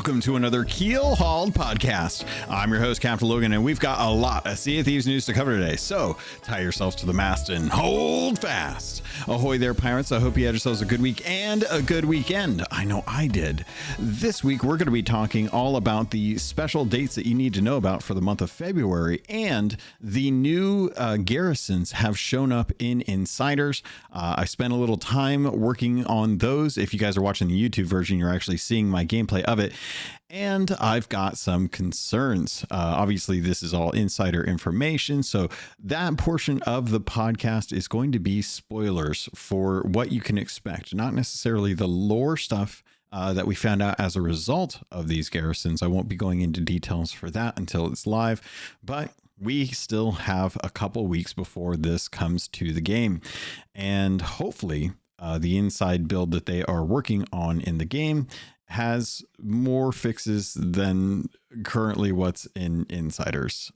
Welcome to another Keelhauled podcast. I'm your host, CaptainLogun, and we've got a lot of Sea of Thieves news to cover today. So tie yourselves to the mast and hold fast. Ahoy there, pirates. I hope you had yourselves a good week and a good weekend. I know I did. This week, we're going to be talking all about the special dates that you need to know about for the month of February, and the new garrisons have shown up in Insiders. I spent a little time working on those. If you guys are watching the YouTube version, you're actually seeing my gameplay of it. And I've got some concerns. Obviously, this is all insider information, so that portion of the podcast is going to be spoilers for what you can expect, not necessarily the lore stuff that we found out as a result of these garrisons. I won't be going into details for that until it's live, but we still have a couple weeks before this comes to the game, and hopefully the inside build that they are working on in the game has more fixes than currently what's in Insiders.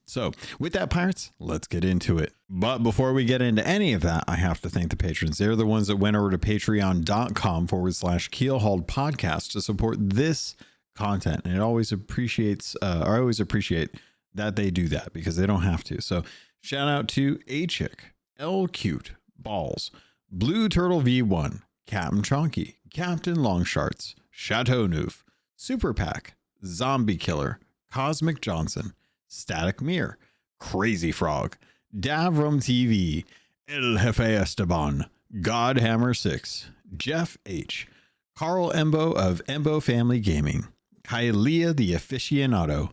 So with that, pirates, let's get into it. But before we get into any of that, I have to thank the patrons. They're the ones that went over to patreon.com/Keelhauled podcast to support this content. And it always appreciates, I always appreciate that they do that because they don't have to. So shout out to A-Chick, L-Cute, Balls, Blue Turtle V1, Captain Chonky, Captain Longsharts, Chateau Neuf, Super Pack, Zombie Killer, Cosmic Johnson, Static Mirror, Crazy Frog, Davram TV, El Jefe Esteban, Godhammer 6, Jeff H, Carl Embo of Embo Family Gaming, Kylia the Aficionado,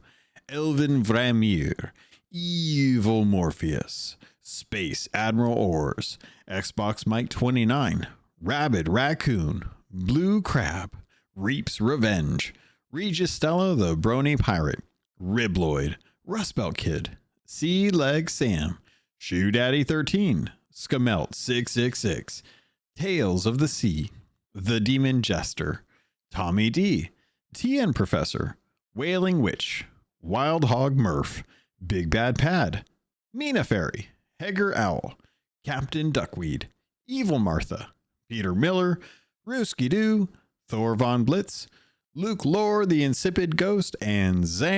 Elvin Vramir, Evil Morpheus, Space Admiral Ors, Xbox Mike 29, Rabid Raccoon, Blue Crab, Reap's Revenge, Regis Stella the Brony Pirate, Ribloid, Rustbelt Kid, Sea Leg Sam, Shoe Daddy 13, Skamelt 666, Tales of the Sea, The Demon Jester, Tommy D, TN Professor, Wailing Witch, Wild Hog Murph, Big Bad Pad, Mina Fairy, Hegger Owl, Captain Duckweed, Evil Martha, Peter Miller, Rooski Doo, Thor Von Blitz, Luke Lore, the Insipid Ghost, and Zam.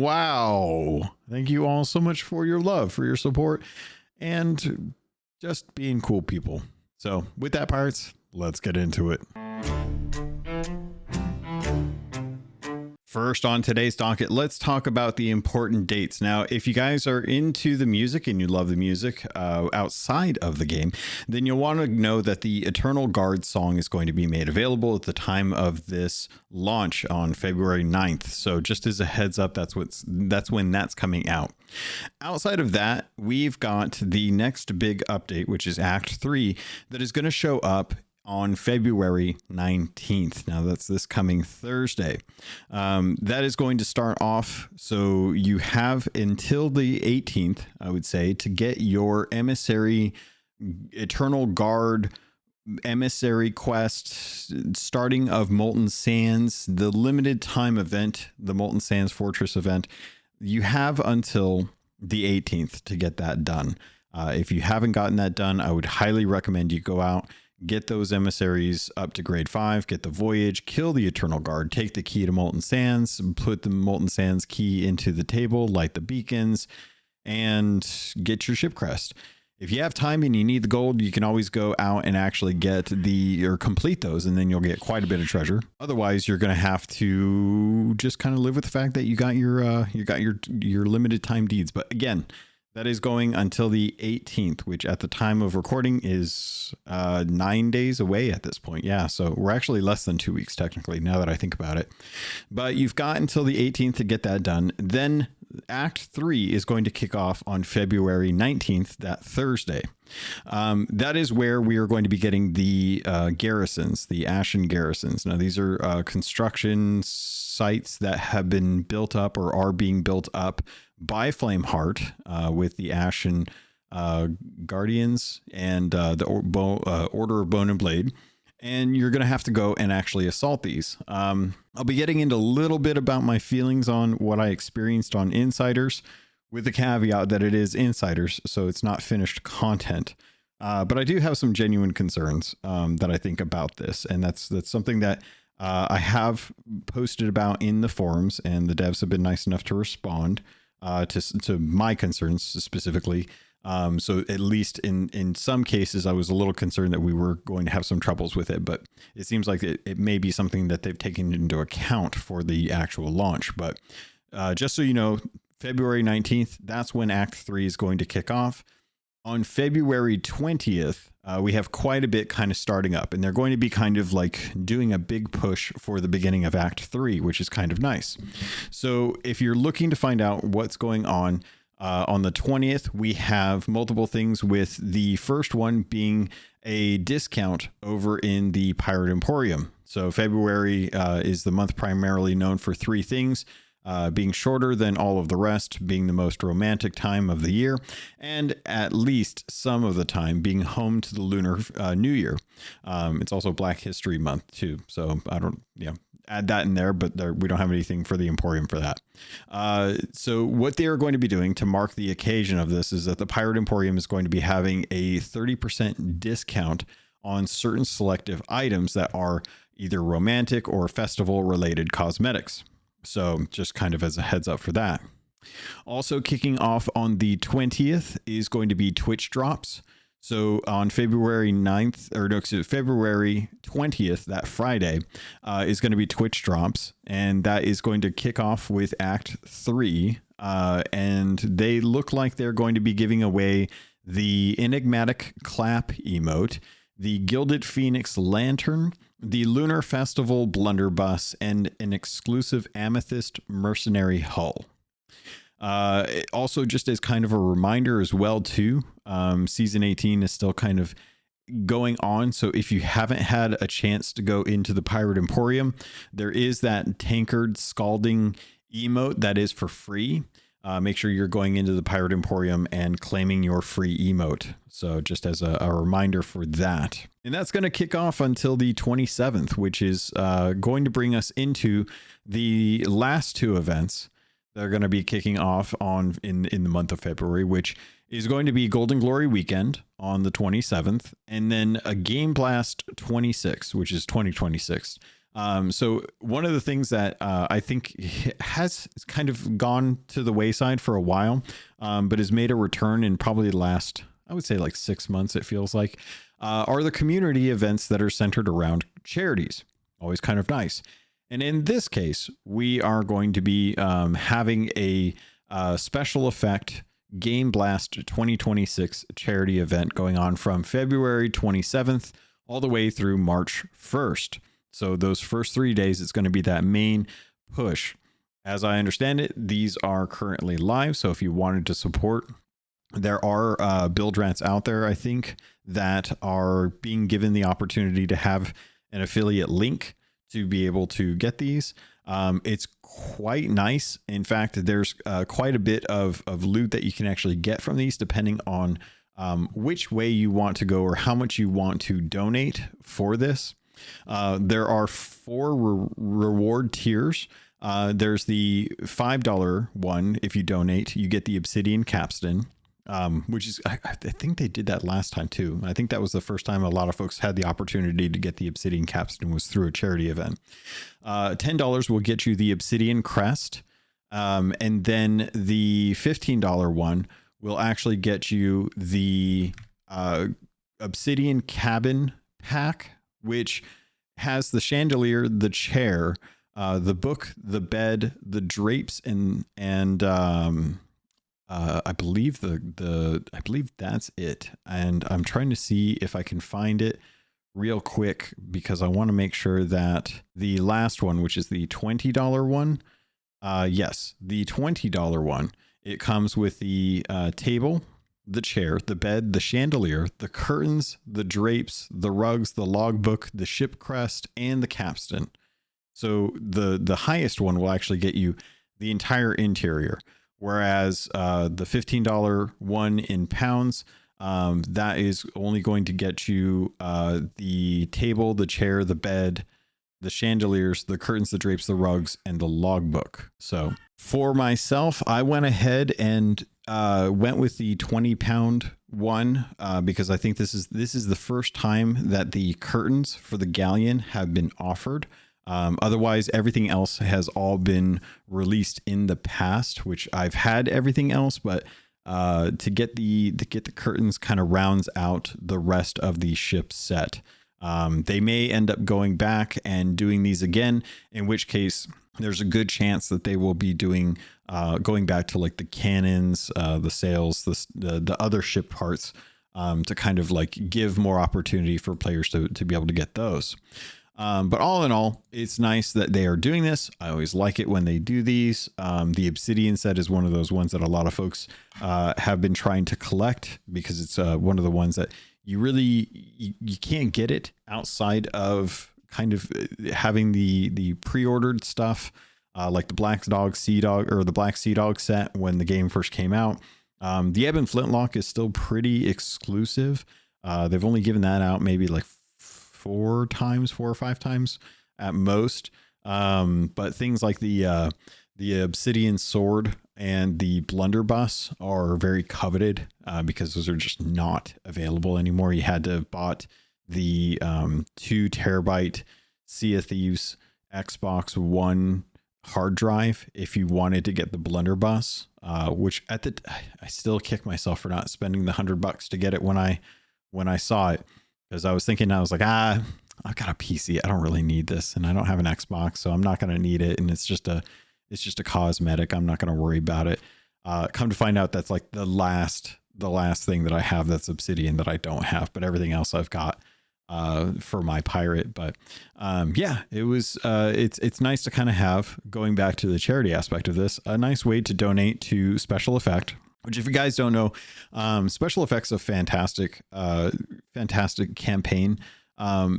Wow. Thank you all so much for your love, for your support, and just being cool people. So with that, pirates, let's get into it. First on today's docket, let's talk about the important dates. Now, if you guys are into the music and you love the music outside of the game, then you'll want to know that the Eternal Guard song is going to be made available at the time of this launch on February 9th. So just as a heads up, that's when that's coming out. Outside of that, we've got the next big update, which is Act 3, that is going to show up on February 19th. Now that's this coming Thursday. That is going to start off. So you have until the 18th, I would say, to get your emissary Eternal Guard emissary quest, starting of Molten Sands, the limited time event, the Molten Sands Fortress event. You have until the 18th to get that done. If you haven't gotten that done, I would highly recommend you go out, get those emissaries up to grade 5, get the voyage, kill the Eternal Guard, take the key to Molten Sands, put the Molten Sands key into the table, light the beacons, and get your ship crest. If you have time and you need the gold, you can always go out and actually get or complete those, and then you'll get quite a bit of treasure. Otherwise, you're going to have to just kind of live with the fact that you got your limited time deeds. But again, that is going until the 18th, which at the time of recording is 9 days away at this point. Yeah, so we're actually less than 2 weeks technically, now that I think about it. But you've got until the 18th to get that done. Then Act 3 is going to kick off on February 19th, that Thursday. That is where we are going to be getting the garrisons, the Ashen Garrisons. Now, these are construction sites that have been built up or are being built up by Flameheart with the Ashen Guardians and the Order of Bone and Blade. And you're going to have to go and actually assault these. I'll be getting into a little bit about my feelings on what I experienced on Insiders, with the caveat that it is Insiders, so it's not finished content. but I do have some genuine concerns that I think about this, and that's something that I have posted about in the forums, and the devs have been nice enough to respond to my concerns specifically. So at least in some cases, I was a little concerned that we were going to have some troubles with it, but it seems like it may be something that they've taken into account for the actual launch. But just so you know, February 19th, that's when Act 3 is going to kick off. On February 20th, we have quite a bit kind of starting up, and they're going to be kind of like doing a big push for the beginning of Act 3, which is kind of nice. So if you're looking to find out what's going on the 20th, we have multiple things, with the first one being a discount over in the Pirate Emporium. So February is the month primarily known for three things. Being shorter than all of the rest, being the most romantic time of the year, and at least some of the time being home to the Lunar New Year. It's also Black History Month too, so I don't, add that in there, but we don't have anything for the Emporium for that. So what they are going to be doing to mark the occasion of this is that the Pirate Emporium is going to be having a 30% discount on certain selective items that are either romantic or festival related cosmetics. So just kind of as a heads up for that. Also kicking off on the 20th is going to be Twitch drops. So on February 20th, that Friday, is going to be Twitch drops. And that is going to kick off with Act 3. And they look like they're going to be giving away the enigmatic clap emote, the Gilded Phoenix lantern, the Lunar Festival blunderbuss, and an exclusive amethyst mercenary hull. Also, just as kind of a reminder as well too, season 18 is still kind of going on. So if you haven't had a chance to go into the Pirate Emporium, there is that tankard scalding emote that is for free. Make sure you're going into the Pirate Emporium and claiming your free emote. So just as a reminder for that. And that's going to kick off until the 27th, which is going to bring us into the last two events that are going to be kicking off in the month of February, which is going to be Golden Glory Weekend on the 27th, and then a Game Blast 26, which is 2026. So one of the things that I think has kind of gone to the wayside for a while, but has made a return in probably the last, I would say like 6 months, it feels like, are the community events that are centered around charities. Always kind of nice. And in this case, we are going to be having a special effect Game Blast 2026 charity event going on from February 27th all the way through March 1st. So those first 3 days, it's going to be that main push. As I understand it, these are currently live. So if you wanted to support, there are build rats out there, I think, that are being given the opportunity to have an affiliate link to be able to get these. It's quite nice. In fact, there's quite a bit of loot that you can actually get from these, depending on which way you want to go or how much you want to donate for this. There are 4 reward tiers. There's the $5 one. If you donate, you get the Obsidian Capstan, which is, I think they did that last time too. I think that was the first time a lot of folks had the opportunity to get the Obsidian Capstan was through a charity event. $10 will get you the Obsidian Crest. And then the $15 one will actually get you the Obsidian Cabin Pack, which has the chandelier, the chair, the book, the bed, the drapes, and I believe I believe that's it. And I'm trying to see if I can find it real quick, because I want to make sure that the last one, which is the $20 one, yes, the $20 one, it comes with the table, the chair, the bed, the chandelier, the curtains, the drapes, the rugs, the logbook, the ship crest, and the capstan. So the highest one will actually get you the entire interior, whereas the $15 one in pounds, that is only going to get you the table, the chair, the bed, the chandeliers, the curtains, the drapes, the rugs, and the logbook. So for myself, I went ahead and went with the 20-pound one because I think this is the first time that the curtains for the galleon have been offered. Otherwise, everything else has all been released in the past, which I've had everything else, but to get the curtains kind of rounds out the rest of the ship set. They may end up going back and doing these again, in which case there's a good chance that they will be doing going back to like the cannons, the sails, the other ship parts to kind of like give more opportunity for players to be able to get those. But all in all, it's nice that they are doing this. I always like it when they do these. The Obsidian set is one of those ones that a lot of folks have been trying to collect because it's one of the ones that you can't get it outside of kind of having the pre-ordered stuff, like the Black Sea Dog set when the game first came out. The Ebb and Flintlock is still pretty exclusive. They've only given that out maybe like 4 or 5 times at most. But things like the Obsidian Sword and the Blunderbuss are very coveted because those are just not available anymore. You had to have bought the 2 terabyte Sea of Thieves Xbox One hard drive if you wanted to get the Blunderbuss, which I still kick myself for not spending the $100 to get it when I saw it. Because I was thinking, I was like, I've got a PC. I don't really need this, and I don't have an Xbox, so I'm not going to need it. And it's just a cosmetic. I'm not going to worry about it. Come to find out, that's like the last thing that I have that's Obsidian that I don't have, but everything else I've got for my pirate. But yeah, it was. It's nice to kind of have, going back to the charity aspect of this, a nice way to donate to Special Effect. Which, if you guys don't know, Special Effects a fantastic campaign.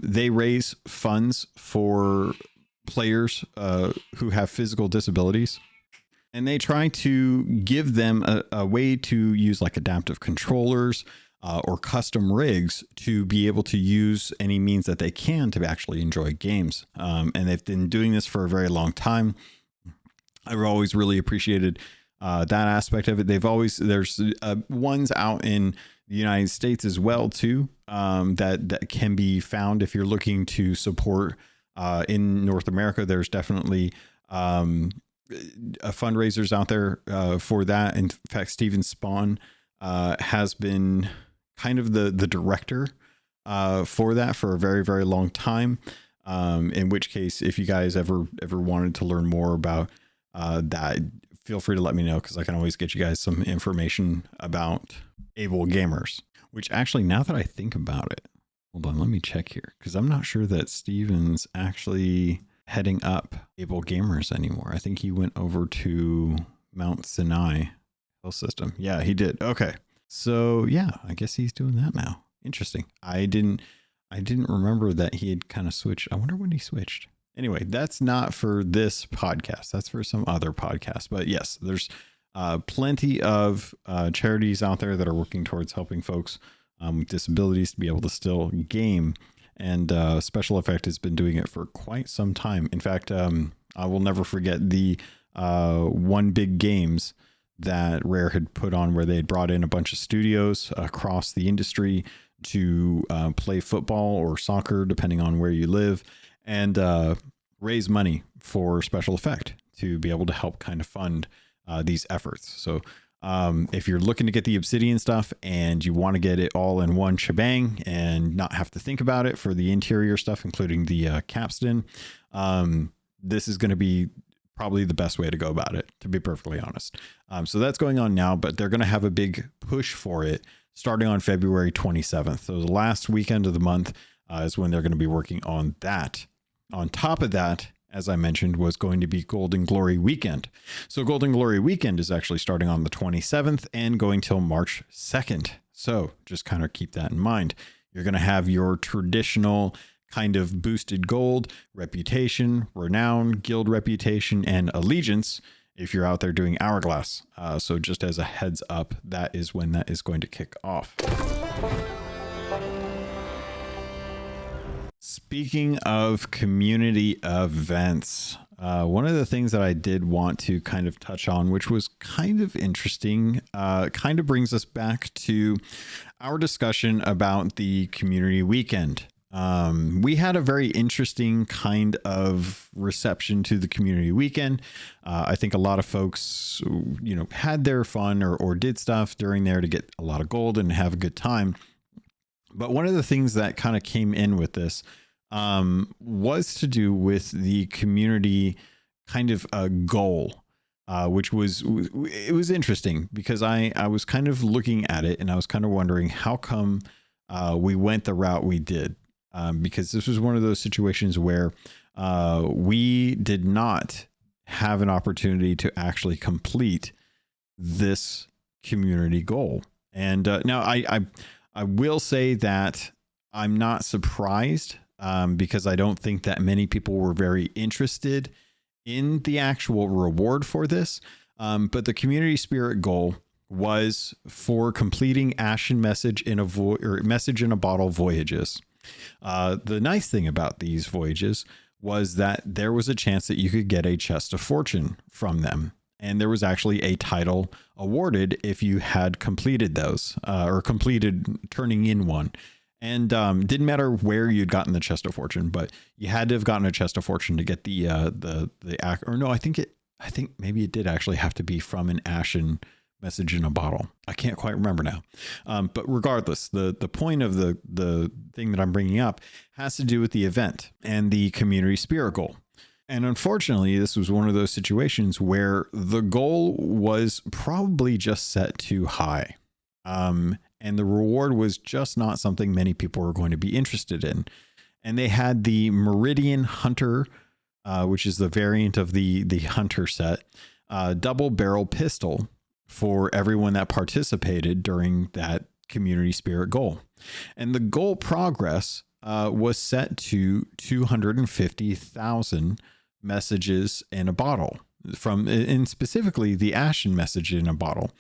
They raise funds for players who have physical disabilities, and they try to give them a way to use like adaptive controllers or custom rigs to be able to use any means that they can to actually enjoy games. And they've been doing this for a very long time. I've always really appreciated that aspect of it. There's ones out in the United States as well too, that can be found if you're looking to support in North America. There's definitely fundraisers out there for that. In fact, Steven Spawn has been kind of the director for that for a very, very long time. In which case, if you guys ever wanted to learn more about that, feel free to let me know, because I can always get you guys some information about Able Gamers, which actually, now that I think about it, hold on, let me check here, because I'm not sure that Steven's actually heading up Able Gamers anymore. I think he went over to Mount Sinai Health System. Yeah, he did. Okay. So yeah, I guess he's doing that now. Interesting. I didn't remember that he had kind of switched. I wonder when he switched. Anyway, that's not for this podcast. That's for some other podcast. But yes, there's plenty of charities out there that are working towards helping folks with disabilities to be able to still game. And Special Effect has been doing it for quite some time. In fact, I will never forget the One Big Games that Rare had put on, where they had brought in a bunch of studios across the industry to play football or soccer, depending on where you live, and raise money for Special Effect to be able to help kind of fund these efforts. So if you're looking to get the Obsidian stuff and you want to get it all in one shebang and not have to think about it for the interior stuff, including the capstan, this is going to be probably the best way to go about it, to be perfectly honest. So that's going on now, but they're going to have a big push for it starting on February 27th. So the last weekend of the month is when they're going to be working on that. On top of that, as I mentioned, was going to be Golden Glory Weekend. So Golden Glory Weekend is actually starting on the 27th and going till March 2nd. So just kind of keep that in mind. You're going to have your traditional kind of boosted gold, reputation, renown, guild reputation, and allegiance if you're out there doing Hourglass. So just as a heads up, that is when that is going to kick off. Speaking of community events, One of the things that I did want to kind of touch on, which was kind of interesting, kind of brings us back to our discussion about the community weekend. We had a very interesting kind of reception to the community weekend. I think a lot of folks, had their fun or did stuff during there to get a lot of gold and have a good time. But one of the things that kind of came in with this was to do with the community kind of a goal, which was interesting because I was kind of looking at it and I was kind of wondering how come we went the route we did. Because this was one of those situations where we did not have an opportunity to actually complete this community goal. And now I will say that I'm not surprised because I don't think that many people were very interested in the actual reward for this. But the community spirit goal was for completing Ashen message in a bottle voyages. The nice thing about these voyages was that there was a chance that you could get a chest of fortune from them. And there was actually a title awarded if you had completed those or completed turning in one. And didn't matter where you'd gotten the chest of fortune, but you had to have gotten a chest of fortune to get I think maybe it did actually have to be from an Ashen message in a bottle. I can't quite remember now. But regardless, the point of the thing that I'm bringing up has to do with the event and the community spirit goal. And unfortunately, this was one of those situations where the goal was probably just set too high. And the reward was just not something many people were going to be interested in. And they had the Meridian Hunter, which is the variant of the Hunter set, double barrel pistol for everyone that participated during that community spirit goal. And the goal progress was set to 250,000 messages in a bottle and specifically the Ashen message in a bottle.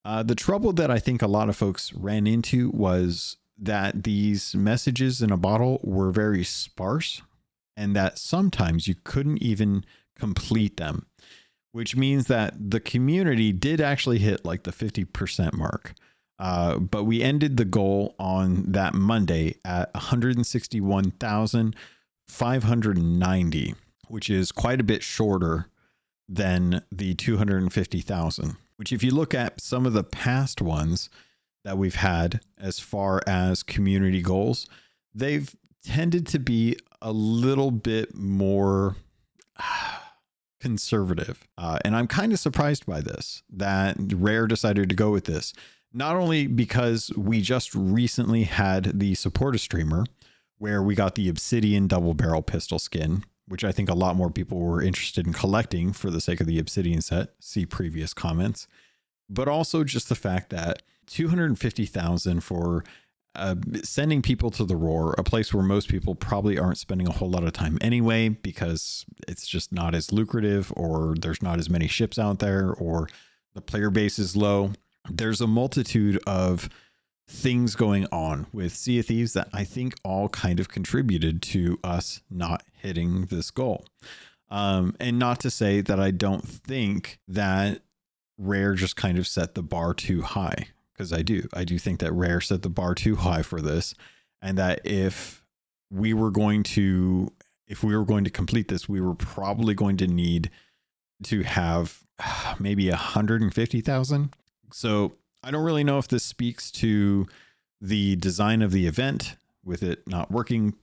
The trouble that I think a lot of folks ran into was that these messages in a bottle were very sparse and that sometimes you couldn't even complete them, which means that the community did actually hit like the 50% mark. But we ended the goal on that Monday at 161,590, which is quite a bit shorter than the 250,000, which if you look at some of the past ones that we've had as far as community goals, they've tended to be a little bit more conservative. And I'm kind of surprised by this, that Rare decided to go with this, not only because we just recently had the supporter streamer where we got the Obsidian double barrel pistol skin, which I think a lot more people were interested in collecting for the sake of the Obsidian set. See previous comments, but also just the fact that 250,000 for sending people to the Roar, a place where most people probably aren't spending a whole lot of time anyway, because it's just not as lucrative, or there's not as many ships out there, or the player base is low. There's a multitude of things going on with Sea of Thieves that I think all kind of contributed to us not hitting this goal. And not to say that I don't think that Rare just kind of set the bar too high, because I do think that Rare set the bar too high for this, and that if we were going to complete this, we were probably going to need to have maybe 150,000. So I don't really know if this speaks to the design of the event, with it not working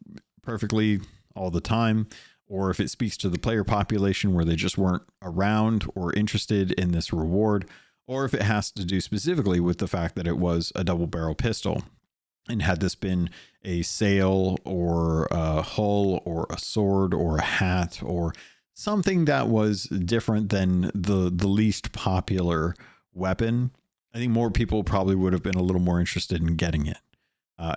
perfectly all the time, or if it speaks to the player population where they just weren't around or interested in this reward, or if it has to do specifically with the fact that it was a double barrel pistol. And had this been a sail or a hull or a sword or a hat or something that was different than the least popular weapon, I think more people probably would have been a little more interested in getting it.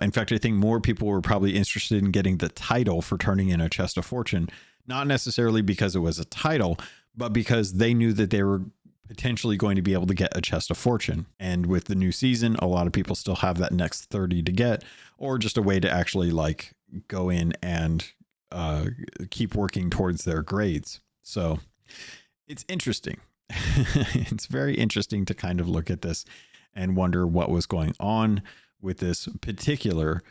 In fact, I think more people were probably interested in getting the title for turning in a chest of fortune, not necessarily because it was a title, but because they knew that they were potentially going to be able to get a chest of fortune. And with the new season, a lot of people still have that next 30 to get, or just a way to actually like go in and keep working towards their grades. So it's interesting. It's very interesting to kind of look at this and wonder what was going on with this particular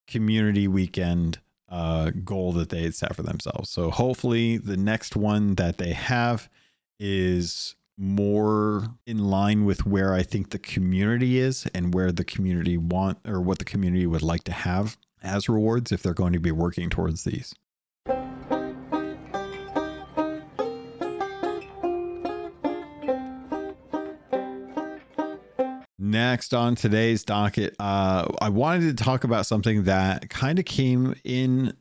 community weekend goal that they had set for themselves. So hopefully the next one that they have is more in line with where I think the community is and where the community want, or what the community would like to have as rewards if they're going to be working towards these. Next on today's docket, I wanted to talk about something that kind of came in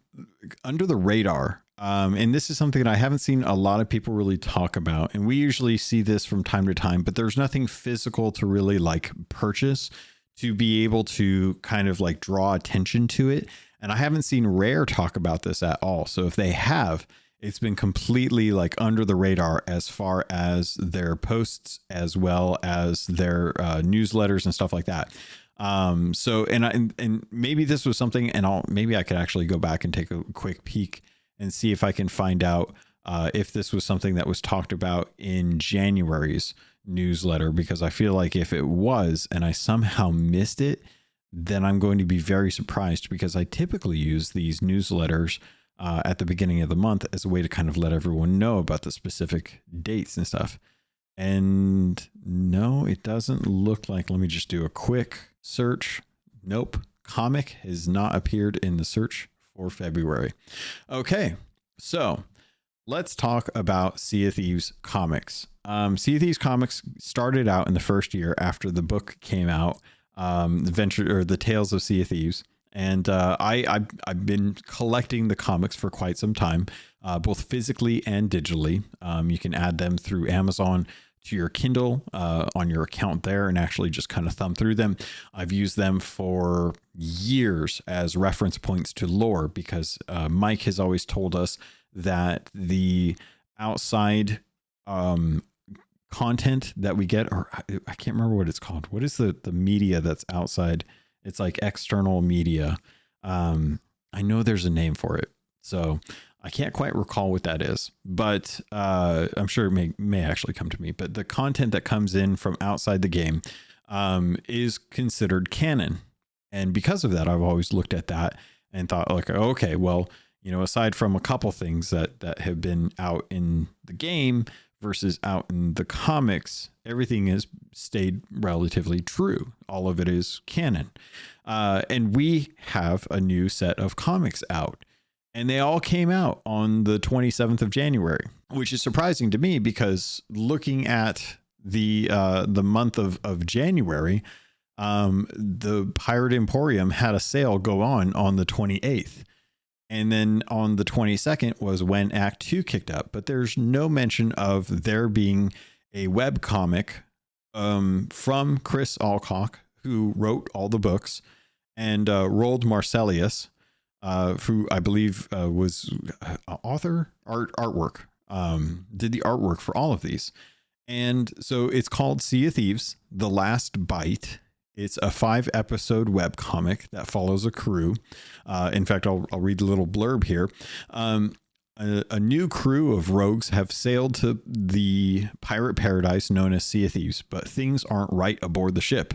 under the radar. And this is something that I haven't seen a lot of people really talk about. And we usually see this from time to time, but there's nothing physical to really like purchase to be able to kind of like draw attention to it. And I haven't seen Rare talk about this at all. So if they have, it's been completely like under the radar as far as their posts, as well as their newsletters and stuff like that. So, and maybe this was something, and maybe I could actually go back and take a quick peek and see if I can find out if this was something that was talked about in January's newsletter, because I feel like if it was, and I somehow missed it, then I'm going to be very surprised, because I typically use these newsletters at the beginning of the month as a way to kind of let everyone know about the specific dates and stuff. And no, it doesn't look like, let me just do a quick search. Nope. Comic has not appeared in the search for February. Okay. So let's talk about Sea of Thieves comics. Sea of Thieves comics started out in the first year after the book came out, the Tales of Sea of Thieves. And I've been collecting the comics for quite some time, both physically and digitally. You can add them through Amazon to your Kindle on your account there and actually just kind of thumb through them. I've used them for years as reference points to lore, because Mike has always told us that the outside content that we get, or I can't remember what it's called. What is the media that's outside? It's like external media. I know there's a name for it, so I can't quite recall what that is, but I'm sure it may actually come to me. But the content that comes in from outside the game is considered canon. And because of that, I've always looked at that and thought like, okay, well, you know, aside from a couple things that have been out in the game versus out in the comics, everything has stayed relatively true. All of it is canon. And we have a new set of comics out, and they all came out on the 27th of January, which is surprising to me, because looking at the month of January, the Pirate Emporium had a sale go on the 28th. And then on the 22nd was when Act 2 kicked up, but there's no mention of there being a web comic from Chris Alcock, who wrote all the books, and Roald Marselius, who I believe was artwork, did the artwork for all of these. And so it's called Sea of Thieves, The Last Bite. It's a 5-episode webcomic that follows a crew. In fact, I'll read a little blurb here. A new crew of rogues have sailed to the pirate paradise known as Sea of Thieves, but things aren't right aboard the ship.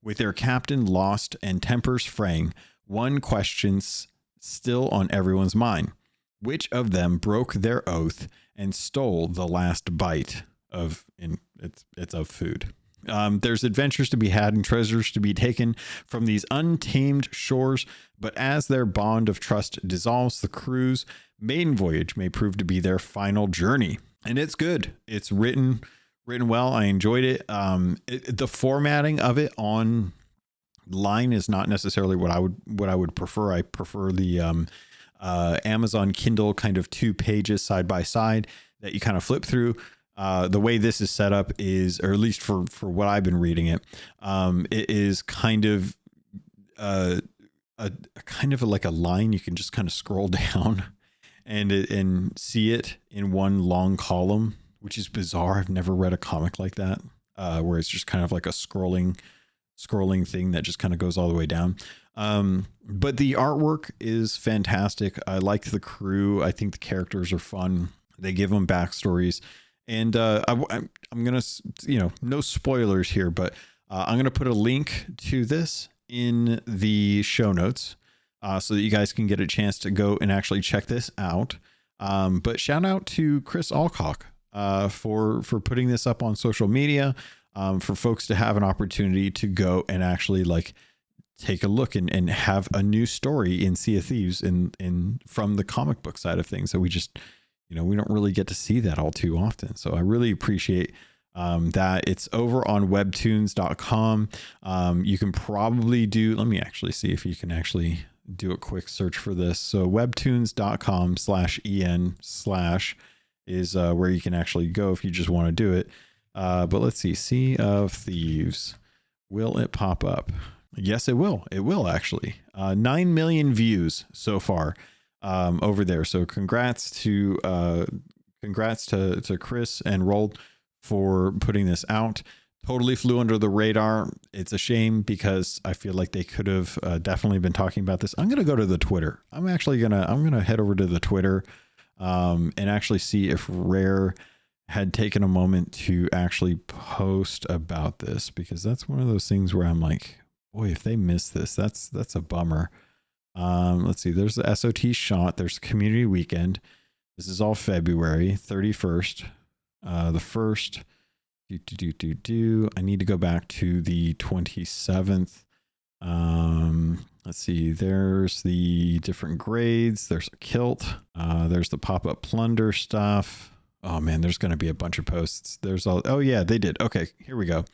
With their captain lost and tempers fraying, one question's still on everyone's mind. Which of them broke their oath and stole the last bite of, it's of food? There's adventures to be had and treasures to be taken from these untamed shores, but as their bond of trust dissolves, the crew's maiden voyage may prove to be their final journey. And it's good. It's written well. I enjoyed it. The formatting of it online is not necessarily what I would prefer. I prefer the Amazon Kindle kind of 2 pages side by side that you kind of flip through. The way this is set up is, or at least for what I've been reading it is kind of a kind of like a line you can just kind of scroll down and see it in one long column, which is bizarre. I've never read a comic like that, where it's just kind of like a scrolling thing that just kind of goes all the way down. But the artwork is fantastic. I like the crew. I think the characters are fun. They give them backstories. And I'm going to, no spoilers here, but I'm going to put a link to this in the show notes so that you guys can get a chance to go and actually check this out. But shout out to Chris Alcock for putting this up on social media, for folks to have an opportunity to go and actually like take a look and have a new story in Sea of Thieves in from the comic book side of things. So we just, we don't really get to see that all too often. So I really appreciate that. It's over on webtoons.com. You can probably let me actually see if you can actually do a quick search for this. So webtoons.com/en/ is where you can actually go if you just want to do it. But let's see, Sea of Thieves. Will it pop up? Yes, it will. It will actually. 9 million views so far over there. So congrats to Chris and Rolled for putting this out. Totally flew under the radar. It's a shame because I feel like they could have definitely been talking about this. I'm going to go to the Twitter. I'm going to head over to the Twitter and actually see if Rare had taken a moment to actually post about this, because that's one of those things where I'm like, boy, if they miss this, that's a bummer. Let's see. There's the SOT shot. There's community weekend. This is all February 31st. The first I need to go back to the 27th. Let's see. There's the different grades. There's a kilt. There's the pop-up plunder stuff. Oh man, there's going to be a bunch of posts. Oh yeah, they did. Okay, here we go.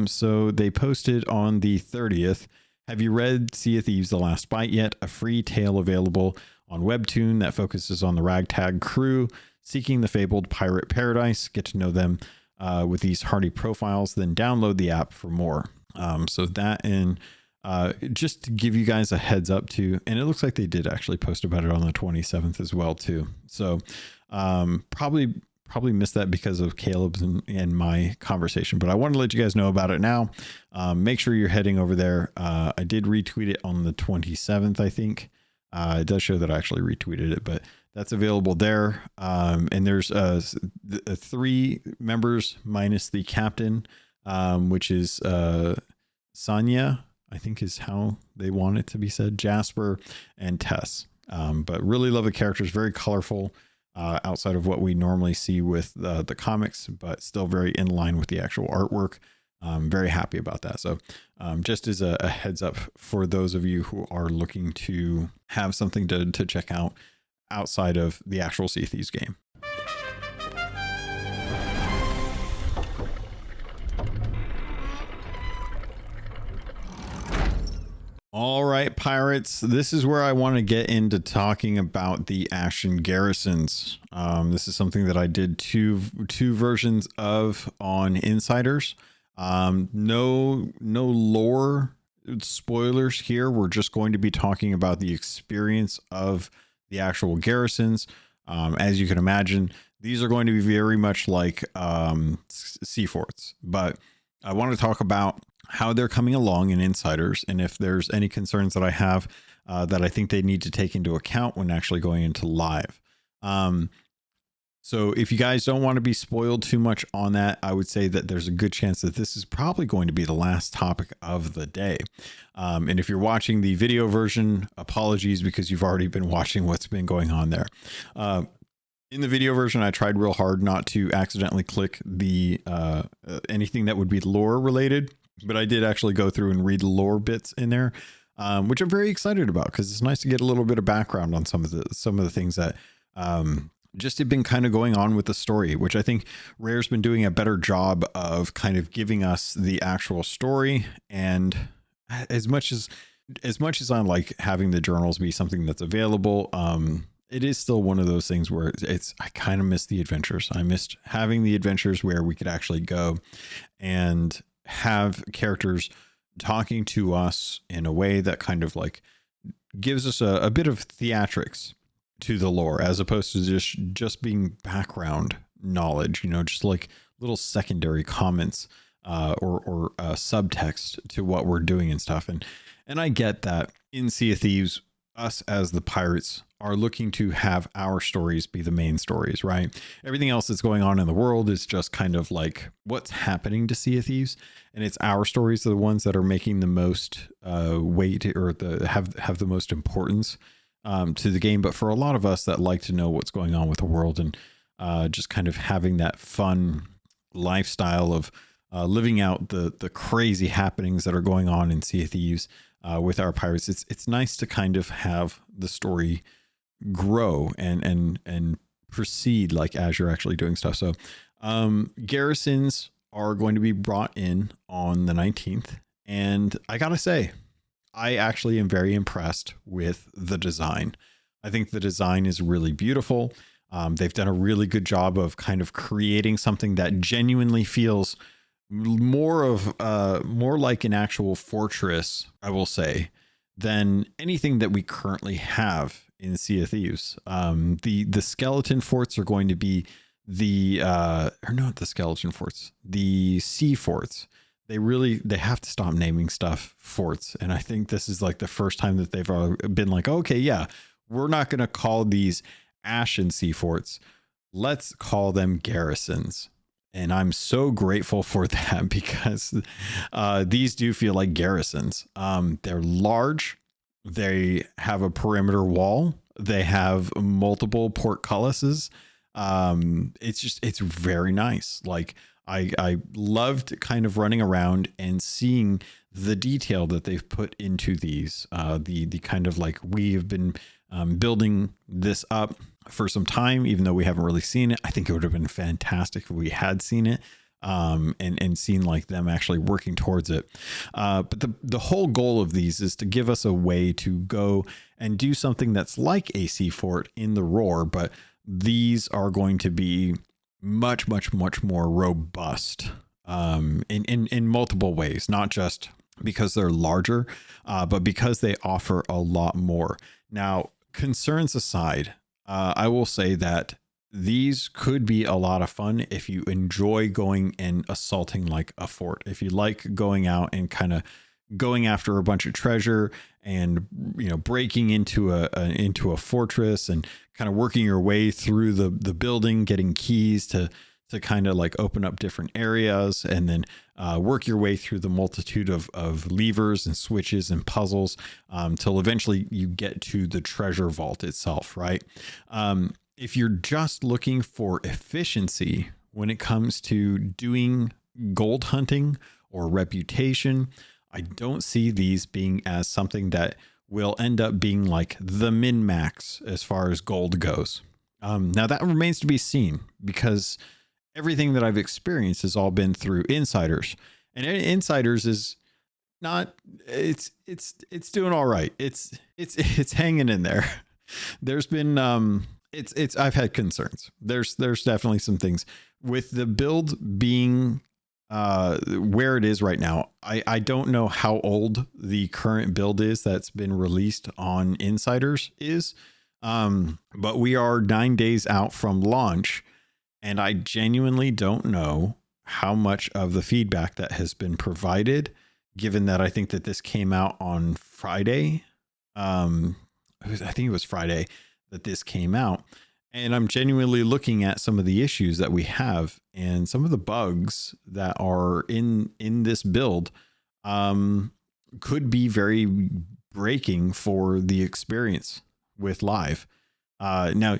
So they posted on the 30th. Have you read Sea of Thieves: The Last Bite yet? A free tale available on Webtoon that focuses on the ragtag crew seeking the fabled pirate paradise. Get to know them with these hardy profiles, then download the app for more. So that, and just to give you guys a heads up too, and it looks like they did actually post about it on the 27th as well too. So probably missed that because of Caleb's and my conversation, but I want to let you guys know about it now. Make sure you're heading over there. I did retweet it on the 27th, I think. It does show that I actually retweeted it, but that's available there. And there's 3 members minus the captain, which is Sanya, I think is how they want it to be said, Jasper and Tess. But really love the characters, very colorful. Outside of what we normally see with the comics, but still very in line with the actual artwork. I'm very happy about that. So just as a heads up for those of you who are looking to have something to check out outside of the actual Sea of Thieves game. All right, pirates, this is where I want to get into talking about the Ashen Garrisons. This is something that I did two versions of on Insiders. No lore spoilers here. We're just going to be talking about the experience of the actual garrisons. As you can imagine, these are going to be very much like sea forts, but I want to talk about how they're coming along in Insiders, and if there's any concerns that I have that I think they need to take into account when actually going into live. So if you guys don't want to be spoiled too much on that, I would say that there's a good chance that this is probably going to be the last topic of the day. And if you're watching the video version, apologies, because you've already been watching what's been going on there. In the video version, I tried real hard not to accidentally click the anything that would be lore related, but I did actually go through and read the lore bits in there, which I'm very excited about because it's nice to get a little bit of background on some of the things that just have been kind of going on with the story, which I think Rare's been doing a better job of kind of giving us the actual story. And as much as I like having the journals be something that's available, it is still one of those things where I kind of miss the adventures. I missed having the adventures where we could actually go and have characters talking to us in a way that kind of like gives us a bit of theatrics to the lore, as opposed to just being background knowledge, just like little secondary comments or subtext to what we're doing and stuff. And I get that in Sea of Thieves, us as the pirates are looking to have our stories be the main stories, right? Everything else that's going on in the world is just kind of like what's happening to Sea of Thieves, and it's our stories are the ones that are making the most weight or have the most importance to the game. But for a lot of us that like to know what's going on with the world and just kind of having that fun lifestyle of living out the crazy happenings that are going on in Sea of Thieves with our pirates, it's nice to kind of have the story grow and proceed like as you're actually doing stuff. So garrisons are going to be brought in on the 19th, and I gotta say, I actually am very impressed with the design. I think the design is really beautiful. They've done a really good job of kind of creating something that genuinely feels more like an actual fortress, I will say, than anything that we currently have in Sea of Thieves. The skeleton forts are going to be the sea forts. They have to stop naming stuff forts. And I think this is like the first time that they've been like, okay, yeah, we're not going to call these Ashen sea forts. Let's call them garrisons. And I'm so grateful for that because these do feel like garrisons. They're large. They have a perimeter wall. They have multiple portcullises. It's very nice. Like I loved kind of running around and seeing the detail that they've put into these. The kind of like we've been building this up for some time, even though we haven't really seen it. I think it would have been fantastic if we had seen it and seen like them actually working towards it. But the whole goal of these is to give us a way to go and do something that's like a sea fort in the Roar, but these are going to be much more robust in multiple ways, not just because they're larger, but because they offer a lot more. Now, concerns aside, I will say that these could be a lot of fun if you enjoy going and assaulting like a fort. If you like going out and kind of going after a bunch of treasure and, you know, breaking into a fortress and kind of working your way through the building, getting keys to kind of like open up different areas and then work your way through the multitude of levers and switches and puzzles till eventually you get to the treasure vault itself, right? If you're just looking for efficiency when it comes to doing gold hunting or reputation, I don't see these being as something that will end up being like the min-max as far as gold goes. Now that remains to be seen because everything that I've experienced has all been through insiders, and insiders is not, it's doing all right. It's hanging in there. There's been, I've had concerns. There's definitely some things with the build being, where it is right now. I don't know how old the current build is that's been released on insiders is. But we are 9 days out from launch, and I genuinely don't know how much of the feedback that has been provided, given that I think that this came out on Friday. I think it was Friday that this came out. And I'm genuinely looking at some of the issues that we have and some of the bugs that are in this build could be very breaking for the experience with live. Now,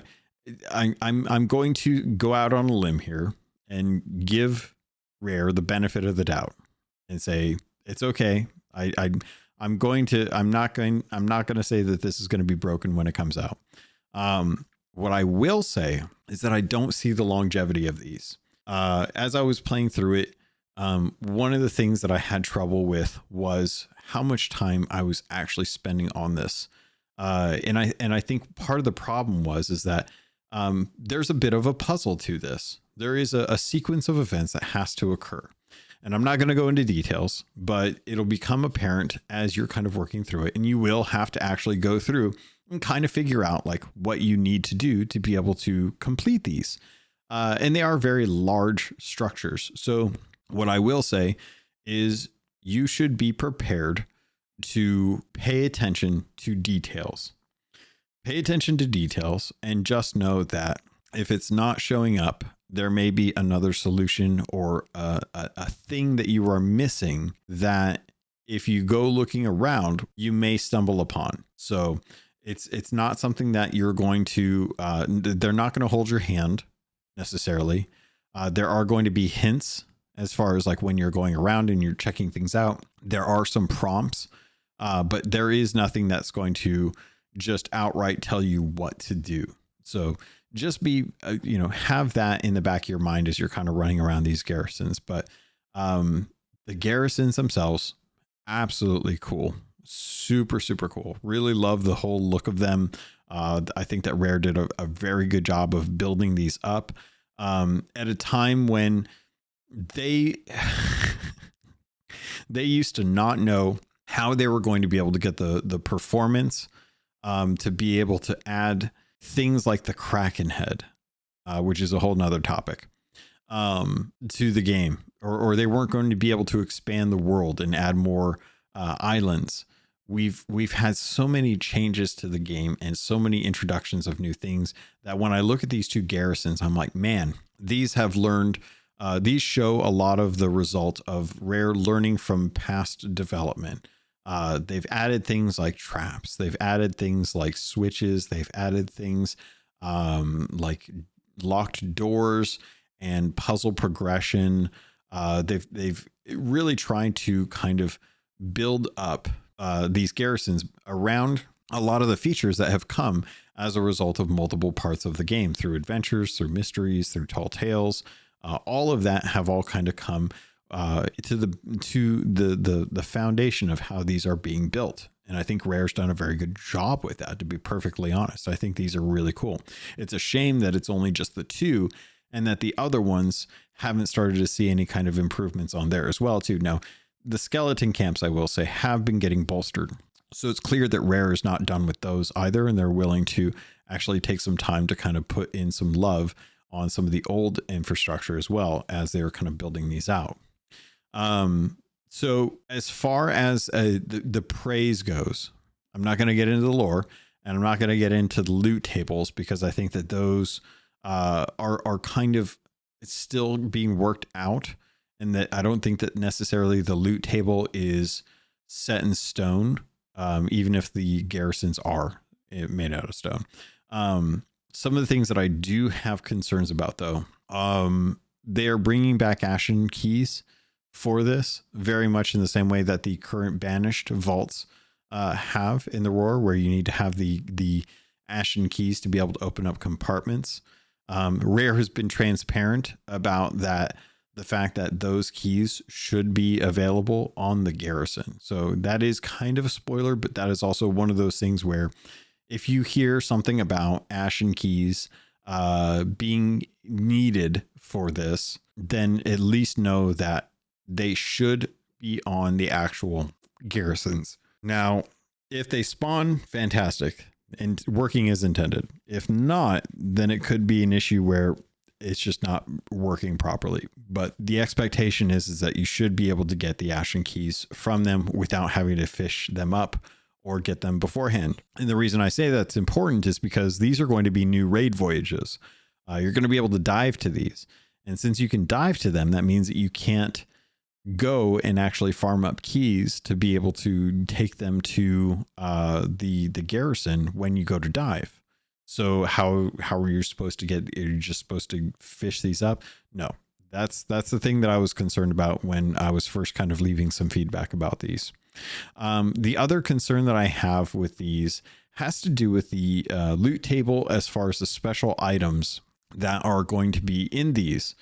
I'm going to go out on a limb here and give Rare the benefit of the doubt and say it's okay. I'm not going to say that this is going to be broken when it comes out. What I will say is that I don't see the longevity of these. As I was playing through it, one of the things that I had trouble with was how much time I was actually spending on this. And I think part of the problem is that there's a bit of a puzzle to this. There is a sequence of events that has to occur. And I'm not going to go into details, but it'll become apparent as you're kind of working through it. And you will have to actually go through and kind of figure out like what you need to do to be able to complete these. And they are very large structures. So what I will say is you should be prepared to pay attention to details. pay attention to details and just know that if it's not showing up, there may be another solution or a thing that you are missing that if you go looking around, you may stumble upon. So it's not something that you're going to, they're not going to hold your hand necessarily. There are going to be hints as far as like when you're going around and you're checking things out. There are some prompts, but there is nothing that's going to just outright tell you what to do. So just be, have that in the back of your mind as you're kind of running around these garrisons. But the garrisons themselves, absolutely cool. Super, super cool. Really love the whole look of them. I think that Rare did a very good job of building these up at a time when they used to not know how they were going to be able to get the performance to be able to add things like the Kraken head, which is a whole nother topic, to the game, or they weren't going to be able to expand the world and add more islands. We've had so many changes to the game and so many introductions of new things that when I look at these two garrisons, I'm like, man, these have learned, these show a lot of the result of Rare learning from past development. They've added things like traps. They've added things like switches. They've added things like locked doors and puzzle progression. They've really tried to kind of build up these garrisons around a lot of the features that have come as a result of multiple parts of the game, through adventures, through mysteries, through tall tales. All of that have all kind of come to the foundation of how these are being built. And I think Rare's done a very good job with that, to be perfectly honest. I think these are really cool. It's a shame that it's only just the two and that the other ones haven't started to see any kind of improvements on there as well too. Now, the skeleton camps, I will say, have been getting bolstered. So it's clear that Rare is not done with those either. And they're willing to actually take some time to kind of put in some love on some of the old infrastructure as well as they're kind of building these out. So as far as the praise goes, I'm not going to get into the lore and I'm not going to get into the loot tables because I think that those are kind of still being worked out, and that I don't think that necessarily the loot table is set in stone, even if the garrisons are made out of stone. Some of the things that I do have concerns about, though, they are bringing back Ashen keys for this, very much in the same way that the current banished vaults have in the Roar, where you need to have the Ashen keys to be able to open up compartments. Rare has been transparent about that, the fact that those keys should be available on the garrison. So that is kind of a spoiler, but that is also one of those things where if you hear something about Ashen keys being needed for this, then at least know that they should be on the actual garrisons. Now, if they spawn, fantastic, and working as intended. If not, then it could be an issue where it's just not working properly. But the expectation is that you should be able to get the Ashen keys from them without having to fish them up or get them beforehand. And the reason I say that's important is because these are going to be new raid voyages. You're going to be able to dive to these. And since you can dive to them, that means that you can't go and actually farm up keys to be able to take them to the garrison when you go to dive. So how are you supposed to get? Are you just supposed to fish these up? No, that's the thing that I was concerned about when I was first kind of leaving some feedback about these. The other concern that I have with these has to do with the loot table as far as the special items that are going to be in these.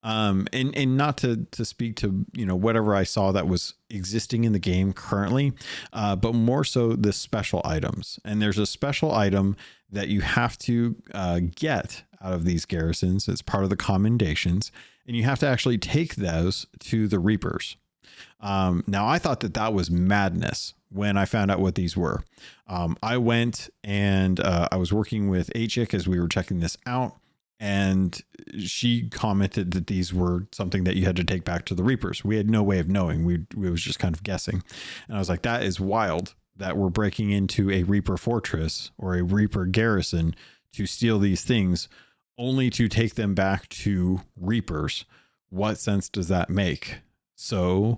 And not to speak to, whatever I saw that was existing in the game currently, but more so the special items. And there's a special item that you have to get out of these garrisons. It's part of the commendations, and you have to actually take those to the Reapers. Now, I thought that was madness when I found out what these were. I went and I was working with Achik as we were checking this out. And she commented that these were something that you had to take back to the Reapers. We had no way of knowing. We was just kind of guessing. And I was like, that is wild that were breaking into a Reaper fortress or a Reaper garrison to steal these things, only to take them back to Reapers. What sense does that make? So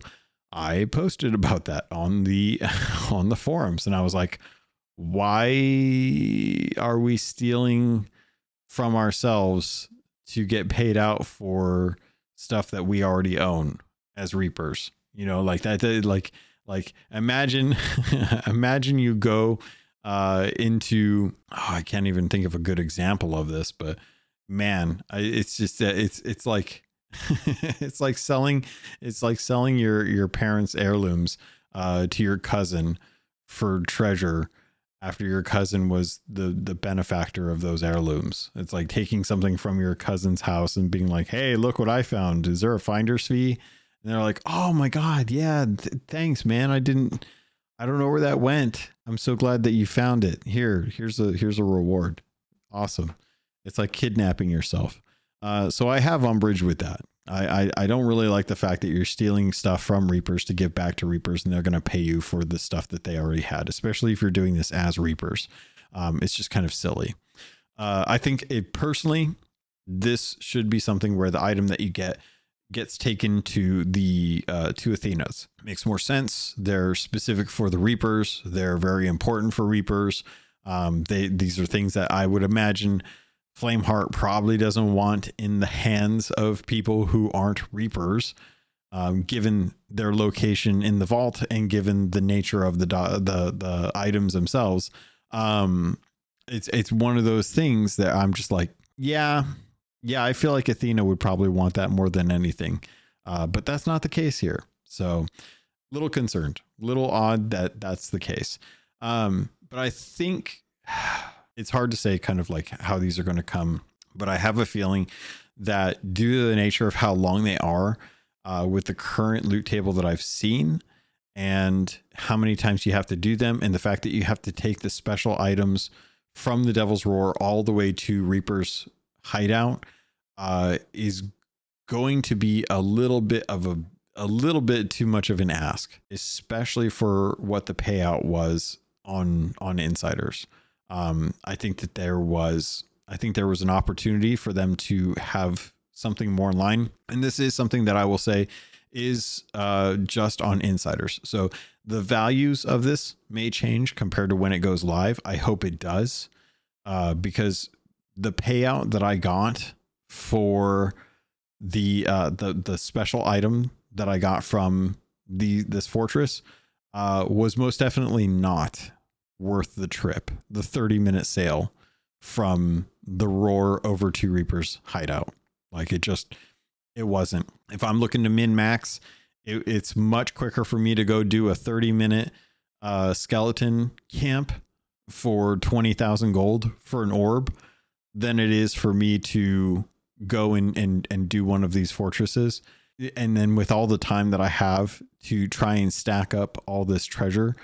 I posted about that on the on the forums, and I was like, why are we stealing from ourselves to get paid out for stuff that we already own as Reapers? You know, like that, like imagine imagine you go into, I can't even think of a good example of this, but man, it's just it's like it's like selling your parents' heirlooms to your cousin for treasure after your cousin was the benefactor of those heirlooms. It's like taking something from your cousin's house and being like, hey, look what I found. Is there a finder's fee? And they're like, oh my God, yeah, thanks, man. I don't know where that went. I'm so glad that you found it. Here's a reward. Awesome. It's like kidnapping yourself. So I have umbrage with that. I don't really like the fact that you're stealing stuff from Reapers to give back to Reapers, and they're going to pay you for the stuff that they already had, especially if you're doing this as Reapers. It's just kind of silly. I think personally, this should be something where the item that you gets taken to the to Athena's. Makes more sense. They're specific for the Reapers. They're very important for Reapers. These are things that I would imagine Flameheart probably doesn't want in the hands of people who aren't Reapers, given their location in the vault and given the nature of the items themselves. It's one of those things that I'm just like, yeah, I feel like Athena would probably want that more than anything. But that's not the case here. So little concerned, little odd that that's the case. But I think it's hard to say kind of like how these are going to come, but I have a feeling that due to the nature of how long they are, with the current loot table that I've seen and how many times you have to do them, and the fact that you have to take the special items from the Devil's Roar all the way to Reaper's hideout, is going to be a little bit too much of an ask, especially for what the payout was on insiders. I think there was an opportunity for them to have something more in line. And this is something that I will say is just on insiders. So the values of this may change compared to when it goes live. I hope it does, because the payout that I got for the special item that I got from this fortress was most definitely not worth the trip, the 30-minute sail from the Roar over to Reaper's hideout. Like it wasn't. If I'm looking to min max, it's much quicker for me to go do a 30-minute skeleton camp for 20,000 gold for an orb than it is for me to go and do one of these fortresses. And then with all the time that I have to try and stack up all this treasure,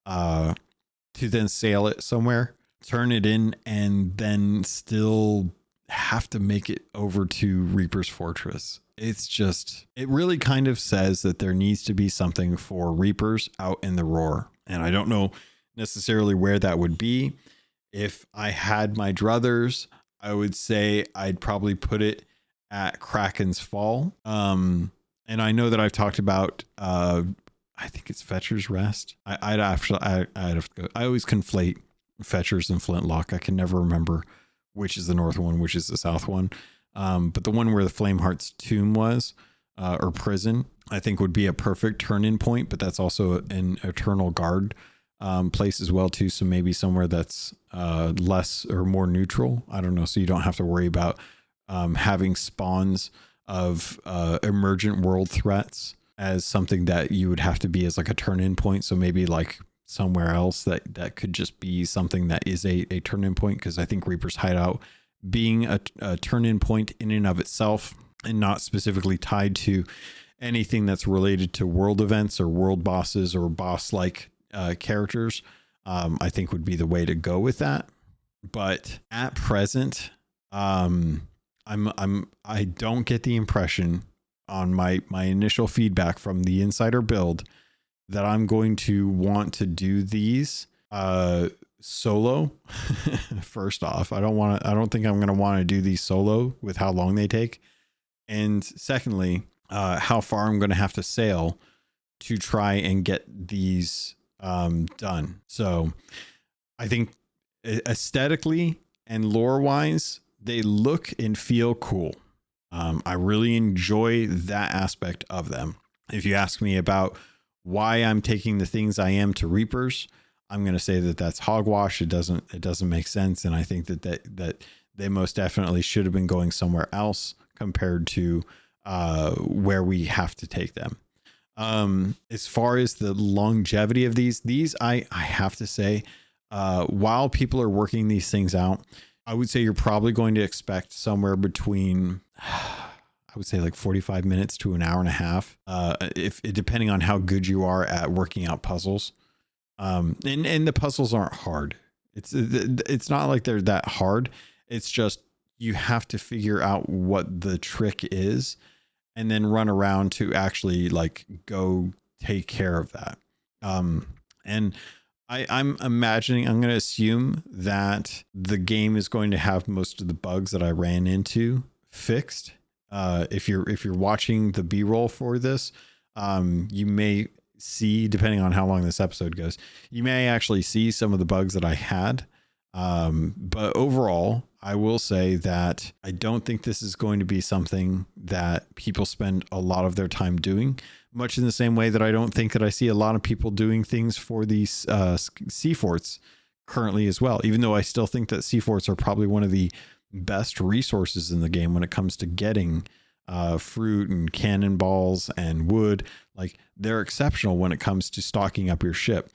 to then sail it somewhere, turn it in, and then still have to make it over to Reaper's Fortress. It really kind of says that there needs to be something for Reapers out in the Roar. And I don't know necessarily where that would be. If I had my druthers, I would say I'd probably put it at Kraken's Fall. And I know that I've talked about, I think it's Fetcher's Rest. I'd have to go. I always conflate Fetcher's and Flintlock. I can never remember which is the north one, which is the south one. But the one where the Flameheart's tomb was, or prison, I think would be a perfect turn-in point. But that's also an Eternal Guard place as well too. So maybe somewhere that's less or more neutral. I don't know. So you don't have to worry about having spawns of emergent world threats as something that you would have to be as like a turn-in point. So maybe like somewhere else that could just be something that is a turn-in point, because I think Reaper's hideout being a turn-in point in and of itself and not specifically tied to anything that's related to world events or world bosses or boss-like characters, I think would be the way to go with that. But at present, I don't get the impression on my initial feedback from the insider build that I'm going to want to do these solo. First off, I don't think I'm going to want to do these solo with how long they take. And secondly, how far I'm going to have to sail to try and get these done. So I think aesthetically and lore wise, they look and feel cool. I really enjoy that aspect of them. If you ask me about why I'm taking the things I am to Reapers, I'm going to say that that's hogwash. It doesn't make sense. And I think that they most definitely should have been going somewhere else compared to where we have to take them. As far as the longevity of these I have to say, while people are working these things out, I would say you're probably going to expect somewhere between, I would say like 45 minutes to an hour and a half, if depending on how good you are at working out puzzles. And the puzzles aren't hard. It's not like they're that hard. It's just, you have to figure out what the trick is and then run around to actually like go take care of that. And I'm imagining, I'm going to assume that the game is going to have most of the bugs that I ran into fixed. If you're watching the B-roll for this, you may see, depending on how long this episode goes, you may actually see some of the bugs that I had. But overall, I will say that I don't think this is going to be something that people spend a lot of their time doing, much in the same way that I don't think that I see a lot of people doing things for these sea forts currently as well, even though I still think that sea forts are probably one of the best resources in the game when it comes to getting fruit and cannonballs and wood. Like, they're exceptional when it comes to stocking up your ship.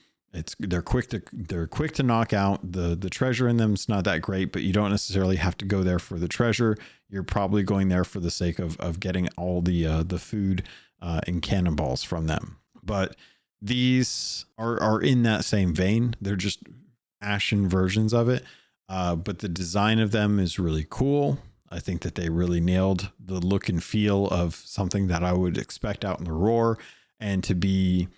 They're quick to knock out. The treasure in them is not that great, but you don't necessarily have to go there for the treasure. You're probably going there for the sake of getting all the food and cannonballs from them. But these are in that same vein. They're just Ashen versions of it. But the design of them is really cool. I think that they really nailed the look and feel of something that I would expect out in the Roar, and to be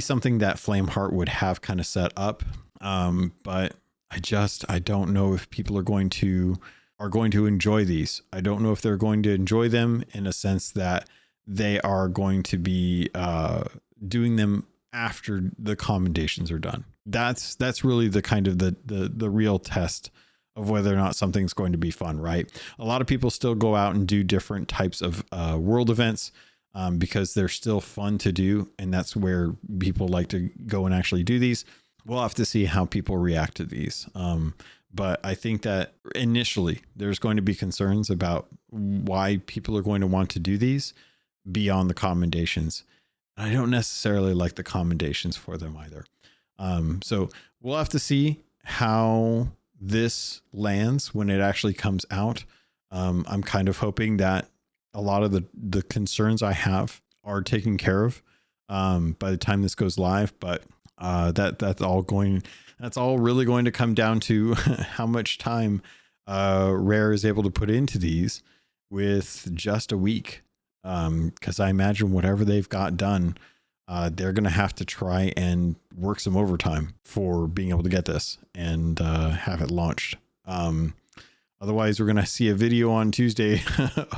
something that Flameheart would have kind of set up. But I don't know if people are going to enjoy these. I don't know if they're going to enjoy them in a sense that they are going to be doing them after the commendations are done. That's really the kind of the real test of whether or not something's going to be fun, right? A lot of people still go out and do different types of world events because they're still fun to do. And that's where people like to go and actually do these. We'll have to see how people react to these. But I think that initially there's going to be concerns about why people are going to want to do these beyond the commendations. I don't necessarily like the commendations for them either. So we'll have to see how this lands when it actually comes out. I'm kind of hoping that a lot of the concerns I have are taken care of by the time this goes live. But that's all really going to come down to how much time Rare is able to put into these with just a week. Because I imagine whatever they've got done, they're going to have to try and work some overtime for being able to get this and have it launched. Otherwise, we're going to see a video on Tuesday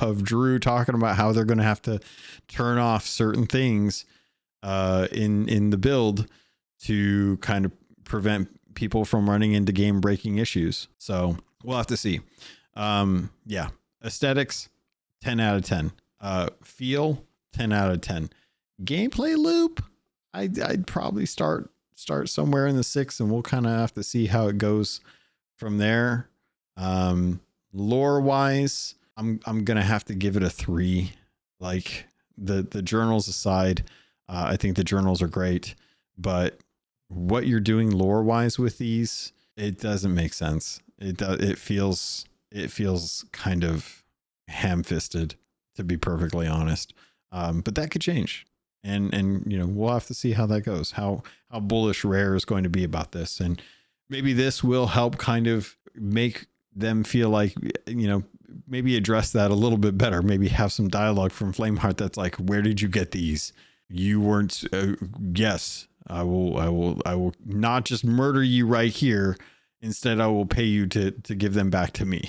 of Drew talking about how they're going to have to turn off certain things in the build to kind of prevent people from running into game breaking issues. So we'll have to see. Yeah. Aesthetics, 10 out of 10. Feel, 10 out of 10. Gameplay loop, I'd probably start somewhere in the 6, and we'll kind of have to see how it goes from there. Lore wise, I'm gonna have to give it a 3. Like, the journals aside, I think the journals are great, but what you're doing lore wise with these, it doesn't make sense. It feels kind of ham-fisted, to be perfectly honest. But that could change. And we'll have to see how that goes, how bullish Rare is going to be about this. And maybe this will help kind of make them feel like, maybe address that a little bit better. Maybe have some dialogue from Flameheart that's like, where did you get these? you weren't, yes, I will not just murder you right here. Instead, I will pay you to give them back to me.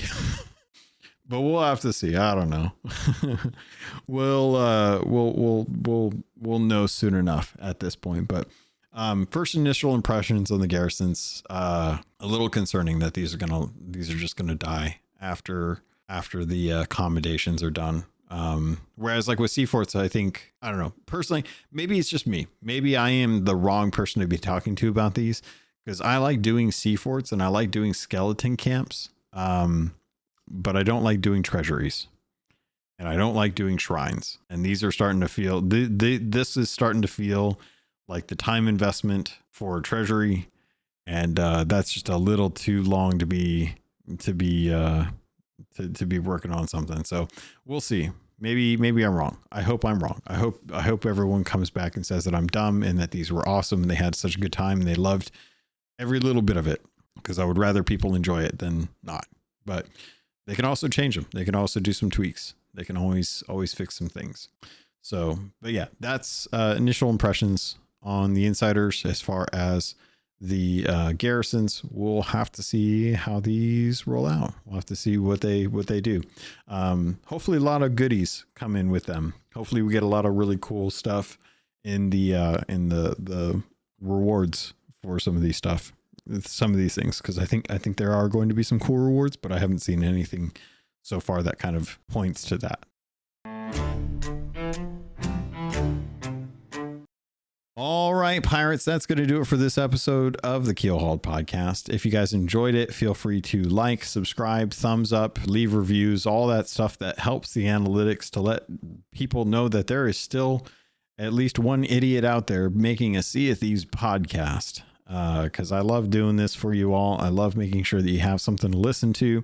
But we'll have to see. I don't know. we'll know soon enough at this point. But first initial impressions on the Garrisons, a little concerning that these are just gonna die after the accommodations are done. Whereas like with Seaforts, I think, I don't know, personally, maybe it's just me. Maybe I am the wrong person to be talking to about these, because I like doing Seaforts and I like doing skeleton camps. But I don't like doing treasuries, and I don't like doing shrines. And these are starting to feel, this is starting to feel like the time investment for a treasury. And that's just a little too long to be working on something. So we'll see. Maybe I'm wrong. I hope I'm wrong. I hope everyone comes back and says that I'm dumb and that these were awesome and they had such a good time and they loved every little bit of it, because I would rather people enjoy it than not. But they can also change them. They can also do some tweaks. They can always fix some things. So, but yeah, that's initial impressions on the Insiders. As far as the Garrisons, we'll have to see how these roll out. We'll have to see what they do. Hopefully a lot of goodies come in with them. Hopefully we get a lot of really cool stuff in the rewards for some of these things, because I think there are going to be some cool rewards, but I haven't seen anything so far that kind of points to that. All right, pirates, that's going to do it for this episode of the Keelhauled podcast. If you guys enjoyed it, feel free to like, subscribe, thumbs up, leave reviews, all that stuff that helps the analytics to let people know that there is still at least one idiot out there making a Sea of Thieves podcast. Because I love doing this for you all. I love making sure that you have something to listen to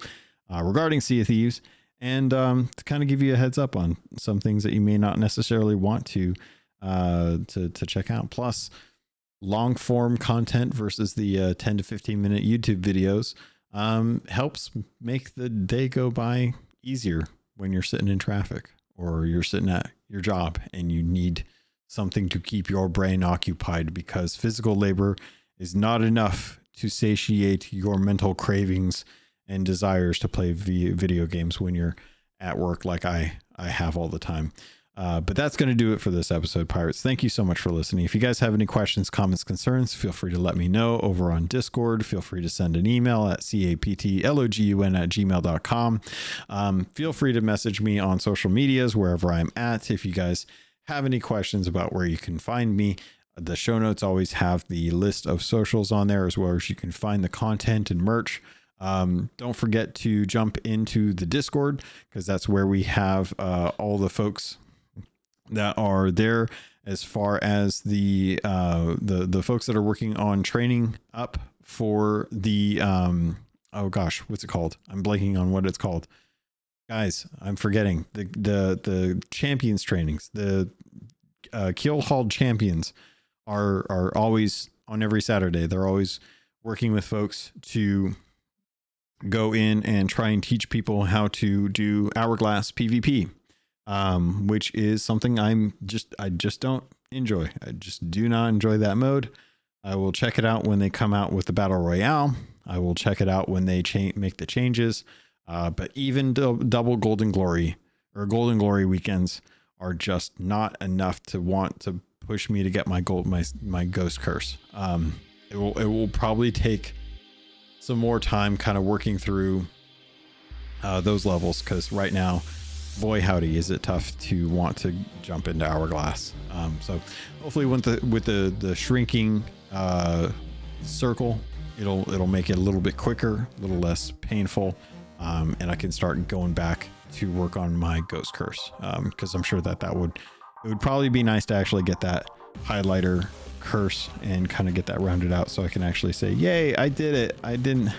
regarding Sea of Thieves, and to kind of give you a heads up on some things that you may not necessarily want to check out. Plus, long form content versus the 10 to 15 minute YouTube videos helps make the day go by easier when you're sitting in traffic or you're sitting at your job and you need something to keep your brain occupied, because physical labor is not enough to satiate your mental cravings and desires to play video games when you're at work, like I have all the time. But that's going to do it for this episode, pirates. Thank you so much for listening. If you guys have any questions, comments, concerns, feel free to let me know over on Discord. Feel free to send an email at captlogun@gmail.com. Feel free to message me on social medias, wherever I'm at. If you guys have any questions about where you can find me, the show notes always have the list of socials on there, as well as you can find the content and merch. Don't forget to jump into the Discord, because that's where we have all the folks that are there, as far as the folks that are working on training up for the oh gosh, what's it called? I'm blanking on what it's called. Guys, I'm forgetting the champions trainings. The Keelhauled champions are always on every Saturday. They're always working with folks to go in and try and teach people how to do Hourglass PvP, which is something I just don't enjoy. I just do not enjoy that mode. I will check it out when they come out with the Battle Royale. I will check it out when they make the changes. But even double Golden Glory or Golden Glory weekends are just not enough to want to push me to get my Ghost Curse. It will probably take some more time kind of working through those levels, because right now, boy howdy, is it tough to want to jump into Hourglass. So hopefully with the shrinking circle, it'll make it a little bit quicker, a little less painful, and I can start going back to work on my Ghost Curse, because I'm sure that it would probably be nice to actually get that highlighter curse and kind of get that rounded out, so I can actually say, yay, I did it. I don't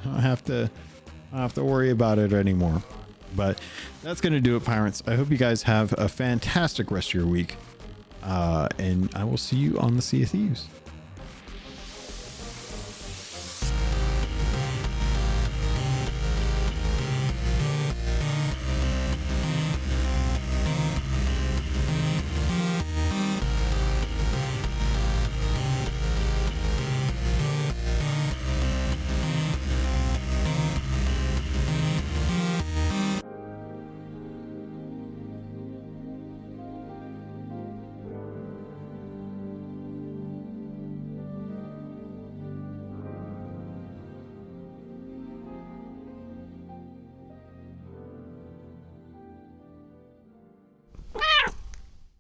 have to worry about it anymore. But that's going to do it, pirates. I hope you guys have a fantastic rest of your week, and I will see you on the Sea of Thieves.